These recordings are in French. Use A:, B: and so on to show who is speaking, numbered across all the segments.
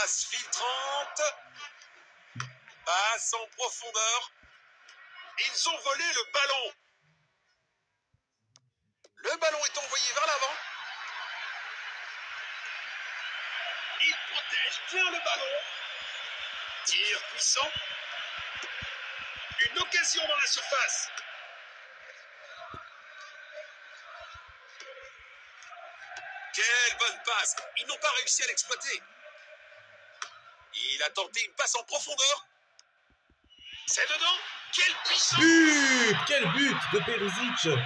A: Passe filtrante. Passe en profondeur. Ils ont volé le ballon. Le ballon est envoyé vers l'avant. Il protège bien le ballon. Tir puissant. Une occasion dans la surface. Quelle bonne passe. Ils n'ont pas réussi à l'exploiter. Il a tenté une passe en profondeur. C'est dedans. Quelle puissance.
B: Quel but de Perisic.
A: Goal.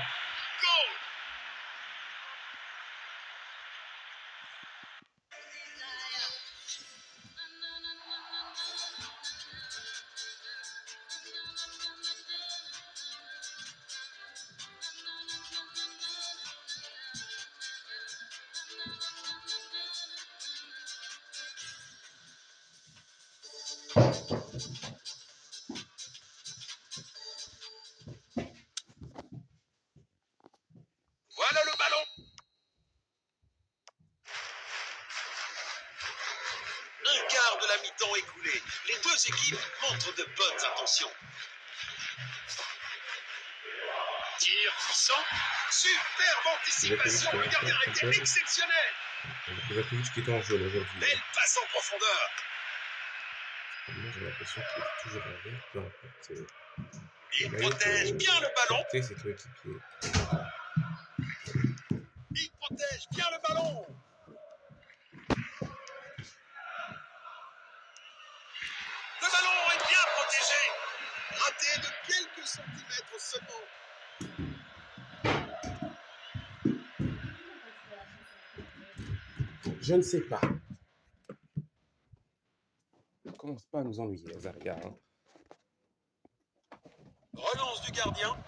A: Voilà le ballon. Un quart de la mi-temps écoulé. Les deux équipes montrent de bonnes intentions. Tir puissant. Superbe anticipation. Le gardien a été exceptionnel.
B: Perisic qui est en jeu aujourd'hui.
A: Belle passe en profondeur.
B: J'ai l'impression qu'il est toujours en vert, peu importe.
A: Il protège bien le ballon.
B: C'est coéquipier.
A: Il protège bien le ballon. Le ballon est bien protégé. Raté de quelques centimètres seulement.
B: Je ne sais pas. On commence pas à nous ennuyer, Azaria. Hein.
A: Relance du gardien.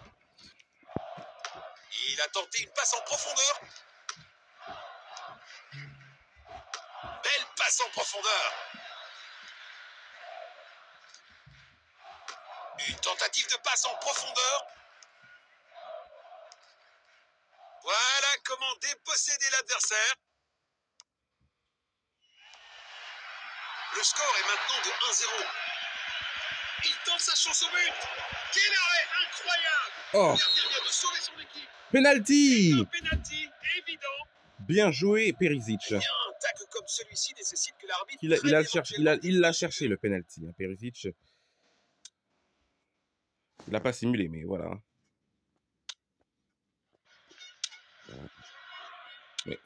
A: Il a tenté une passe en profondeur. Belle passe en profondeur. Une tentative de passe en profondeur. Voilà comment déposséder l'adversaire. Le score est maintenant de 1-0. Il tente sa chance au but. Quel arrêt incroyable.
B: Oh.
A: Le gardien vient de sauver son équipe.
B: Penalty.
A: Un penalty évident.
B: Bien joué, Perisic.
A: Bien, un tacle comme celui-ci nécessite que l'arbitre...
B: Il l'a cherché, le penalty, hein, Perisic. Il l'a pas simulé, mais voilà. Mais...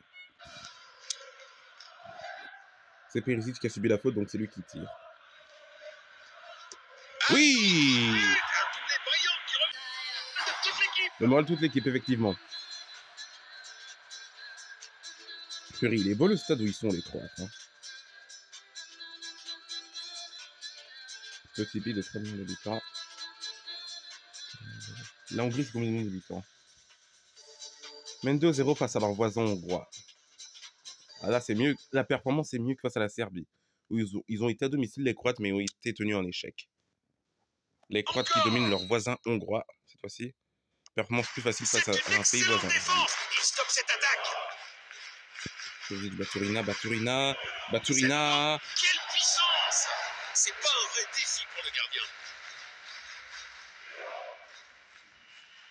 B: c'est Perisic qui a subi la faute, donc c'est lui qui tire. Oui. Le moral de toute l'équipe, effectivement. Purée, il est beau le stade où ils sont, les trois. Hein. Petit pays de 3 millions d'habitants. La Hongrie, c'est combien de millions d'habitants? Mène 2-0 face à leurs voisins hongrois. Ah là, c'est mieux. La performance est mieux que face à la Serbie. Où ils ont été à domicile, les Croates, mais ont été tenus en échec. Les Croates qui dominent leurs voisins hongrois, cette fois-ci. Performance plus facile face à un pays voisin.
A: Il stoppe cette attaque.
B: Baturina.
A: Quelle puissance! C'est pas un vrai défi pour le gardien.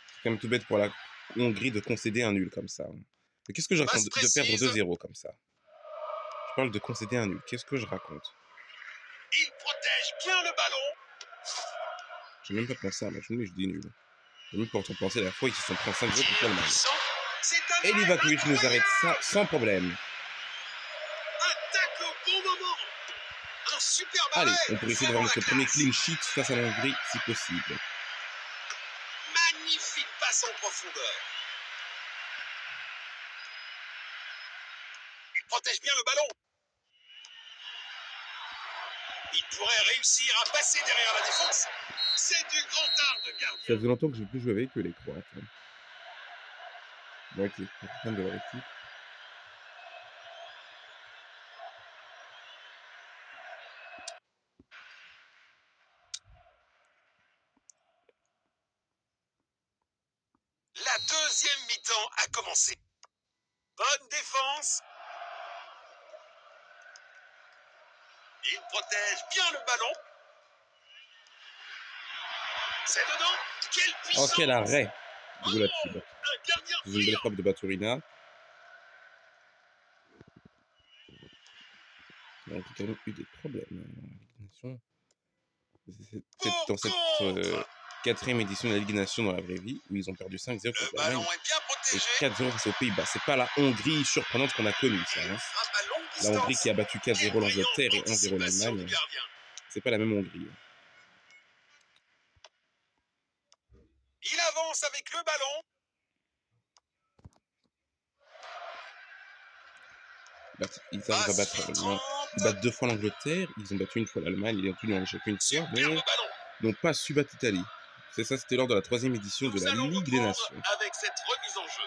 B: C'est quand même tout bête pour la Hongrie de concéder un nul comme ça. Mais qu'est-ce que je raconte de perdre 2-0 comme ça? Je parle de concéder un nul. Qu'est-ce que je raconte?
A: Il protège bien le ballon.
B: J'ai même pas pensé à un match nul, je dis nul. J'ai même pas pensé la fois ils se sont pris 5 jours pour faire le match. Et Livakovic nous arrête ça sans problème.
A: Un tacle au bon moment. Un super arrêt.
B: Allez, on pourrait essayer d'avoir notre premier clean sheet face à la Hongrie si possible.
A: Magnifique passe en profondeur. Il protège bien le ballon. Il pourrait réussir à passer derrière la défense. C'est du grand art de gardien.
B: Ça faisait longtemps que je n'ai plus joué avec eux, les Croates. Bon, ok, fan de leur équipe.
A: La deuxième mi-temps a commencé. Bonne défense. Il protège bien le ballon. C'est dedans. Quelle
B: Oh,
A: puissance!
B: quel arrêt de Gulacsi.
A: Oh, un gardien
B: C'est une belle
A: brillant.
B: frappe de Baturina. On a quand même eu des problèmes. Dans cette
A: Contre.
B: quatrième édition de la Ligue des Nations dans la vraie vie, où ils ont perdu 5-0
A: Le
B: contre
A: ballon
B: l'Allemagne
A: est bien
B: et
A: protégé.
B: 4-0 face aux Pays-Bas. C'est pas la Hongrie surprenante qu'on a connue, ça.
A: Une
B: Hein.
A: frappe à longue
B: La Hongrie
A: distance.
B: qui a battu 4-0
A: Quelle brillante
B: l'Angleterre et 1-0
A: anticipation du
B: l'Allemagne.
A: gardien.
B: C'est pas la même Hongrie.
A: Il avance avec le ballon.
B: Ils arrivent à battre ils battent 2 fois l'Angleterre, ils ont battu une fois l'Allemagne, ils ont tenu l'échec une fois, mais
A: Superbe ballon.
B: n'ont pas su battre l'Italie. C'est ça, c'était lors de la 3e édition de
A: Nous
B: la
A: allons
B: Ligue des
A: reprendre
B: Nations.
A: avec cette remise en jeu.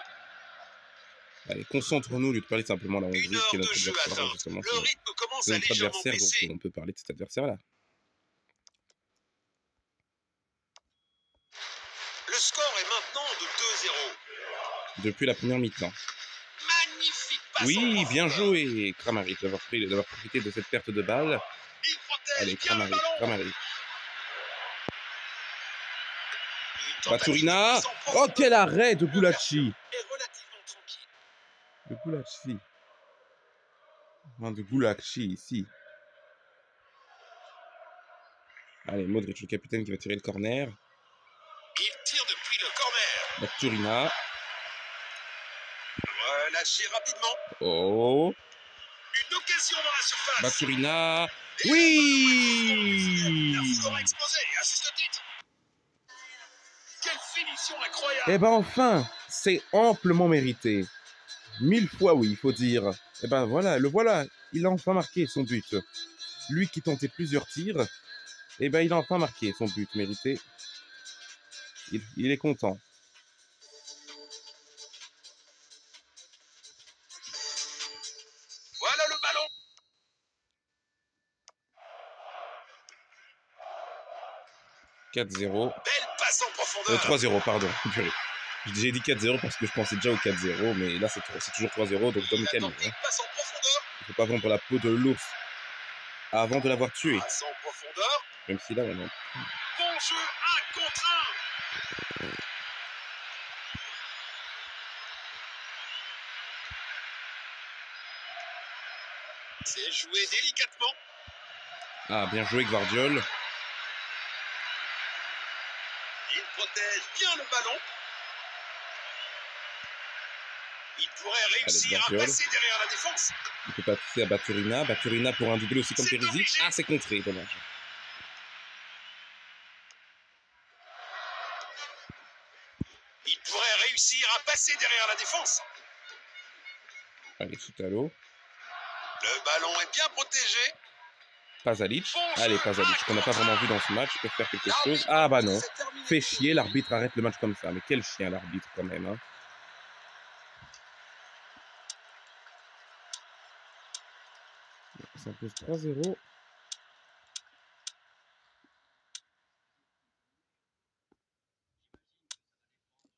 B: Allez, concentrons-nous au lieu de parler simplement de la
A: Une
B: Hongrie,
A: heure
B: qui est
A: de
B: notre
A: jeu
B: adversaire,
A: atteinte.
B: justement.
A: Le rythme commence
B: C'est
A: à
B: notre
A: légèrement
B: adversaire, donc
A: baisser.
B: on peut parler de cet adversaire-là.
A: Le score est maintenant de 2-0.
B: Depuis la première mi-temps.
A: Magnifique passe en
B: Oui, bien
A: profondeur.
B: joué, Kramaric, d'avoir profité de cette perte de balle.
A: Il protège
B: Allez,
A: bien le
B: Kramaric.
A: ballon. Une tentative de
B: Baturina.
A: passe en
B: Oh,
A: profondeur.
B: quel arrêt de
A: Le
B: Gulacsi.
A: gardien est relativement tranquille.
B: De Gulacsi. De Gulacsi, ici. Allez, Modric, le capitaine qui va tirer le corner.
A: Il tire depuis le corner.
B: Baturina.
A: Relâché rapidement.
B: Oh.
A: Une occasion dans la surface.
B: Baturina.
A: Et
B: Oui.
A: la foule aura explosé. À juste titre. Quelle finition incroyable.
B: Eh ben enfin, c'est amplement mérité. 1000 fois oui, il faut dire. Eh ben voilà, le voilà. Il a enfin marqué son but. Lui qui tentait plusieurs tirs, eh ben il a enfin marqué son but mérité. Il est content.
A: Voilà le ballon.
B: 4-0.
A: Belle passe en profondeur.
B: 3-0, pardon. J'ai dit 4-0 parce que je pensais déjà au 4-0, mais là c'est toujours 3-0, donc Dom
A: Il a
B: Camille.
A: tenté une passe en profondeur.
B: Il faut pas vendre la peau de l'ours avant de l'avoir tué.
A: Passe en profondeur.
B: Même si là, on a...
A: Bon jeu, 1 contre 1. C'est joué délicatement.
B: Ah, bien joué, Gvardiol.
A: Il protège bien le ballon. Il pourrait réussir à
B: Gvardiol.
A: passer derrière la défense.
B: Il peut passer à Baturina. Baturina pour un doublé aussi comme
A: C'est
B: Perisic.
A: obligé.
B: Ah, c'est contré, dommage.
A: Il pourrait réussir à passer derrière la défense.
B: Allez, Soutalo.
A: Le ballon est bien protégé.
B: Pasalic.
A: Bon
B: Allez,
A: jeu,
B: Pasalic, qu'on n'a pas vraiment vu dans ce match. Il peut faire quelque chose. Ah, bah non.
A: C'est terminé.
B: Fait chier, l'arbitre arrête le match comme ça. Mais quel chien, l'arbitre, quand même. Hein. Ça pose 3-0.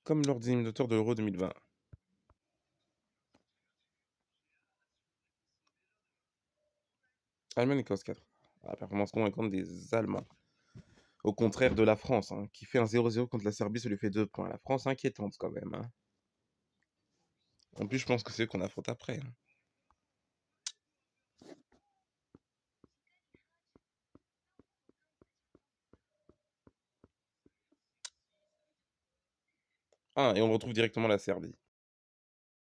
B: Comme lors des éliminatoires de l'Euro 2020. Allemagne, Écosse 4. La performance convaincante des Allemands. Au contraire de la France, hein, qui fait un 0-0 contre la Serbie, ça lui fait 2 points. La France inquiétante quand même. Hein. En plus, je pense que c'est eux qu'on affronte après. Hein. Ah, et on retrouve directement la Serbie.